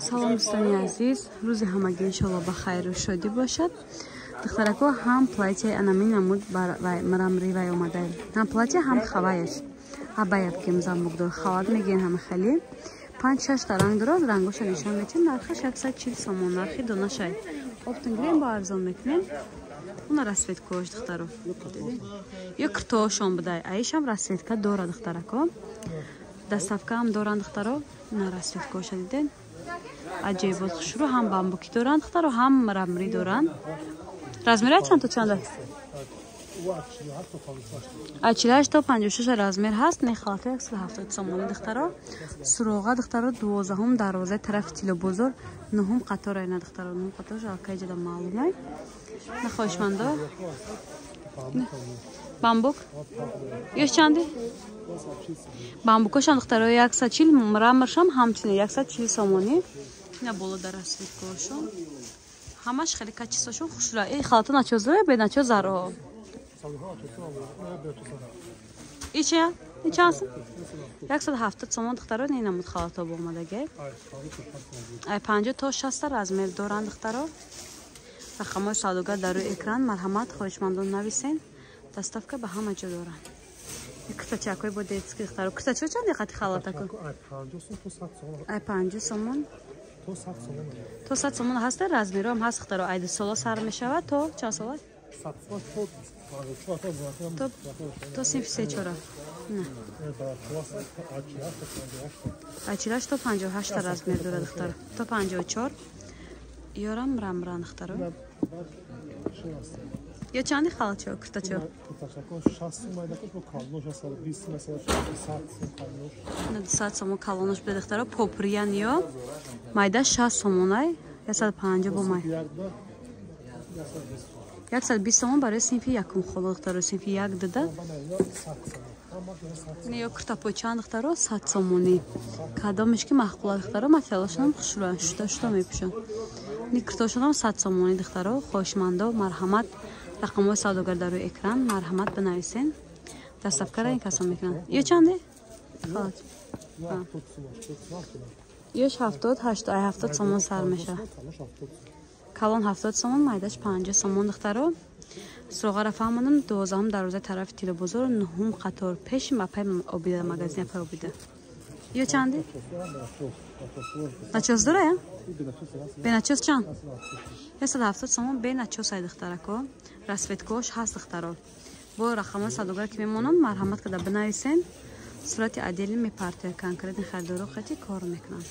салом дӯстони азиз, рӯзи ҳамагӣ иншоалло ба хайру шодӣ бошад. Духтарако ҳам платьяи анамин намуд марамри вай омадаем. Ҳам платья, ҳам хаваяш. Абаяб кем замбугдор хавад мегӯян ҳама хали. 5-6 та ранг дорад, рангоша нишон метем. Нархаш 140 сомон, нархи донашай. Оптингрем ба арзон мекунем. Уна расветкош духтаро. Ё киртоошон будай. Аишам расветка дора духтарако. Даставка ҳам доран духтаро. Уна расветкоша диден. Аҷибот хушрӯ ҳам бамбуки доран духтаро, ҳам марамри доран. Размера чанд то чанд аст? 48 то 56 размер ҳаст. Нехалата 170 сомони духтаро. Суроға духтаро 12 дарвозаи тарафи Тилобозор 9 қатор айна духтаро. 9 қатор жалкай ҷада маълумай. Нахоҳишмандо. Бамбук. Ёш чанди? Бамбукошам духтаро 140 марамршам ҳамчунин 140 сомони. Ина боло дар расветкошон. Ҳамаш хеле качествошон хушра. Эй халата начоз дора бе начоз заро. Ича? Ичанс? 170 сомон духтаро не намуд халата бо омадаге. Ай 50 то 60 размер доран духтаро. Рақамои савдогар дар рӯи экран марҳамат хоҳишмандон нависен. Доставка ба ҳама ҷо доран. Киртачакой бо детский духтаро. Киртачо чанд дақати халата кун? Ай 50 сомон. То 100 сомон ҳаст, размерам ҳаст духтаро. Ай 2 сола сар мешавад то чанд сола? То синфи 3-4. Не. Ай 48 то 58 размер дорад духтаро. То 54. Ёрам рамран духтаро. Ё чанди халачо киртачо? 100 сомон калонош буде духтаро. Поприян ё майда 60 сомонай 150 бо май. 120 сомон барои синфи якум холо духтаро. Синфи як дада. Не ё киртапочан духтаро 100 сомони. Кадомишки махқула духтаро. Материалошонам хушрӯан шута мепӯшанд. Не киртошонам 100 сомони духтаро. Хоҳишмандо марҳамат рақамои савдогар дар рӯи экран марҳамат бинависен. Доставкара ин касон мекунанд. Ё чанде? Ёш 70 сомон сар меша. Калон 70 сомон, майдаш 50 сомон духтаро. Суроғара фаҳмонам 12 дарвозаи тарафи Тилобозор 9 қатор пеши мапай обида магазин апай обида. Ё чанде? Начоз дора я? Беначоз чанд? 170 сомон беначоз ай духтарако. Расветкош ҳаст духтаро. Бо рақамои савдогар ки мемонам марҳамат када бинависен. Сурати адели мепартояд конкретни харидоро қати кор мекунанд.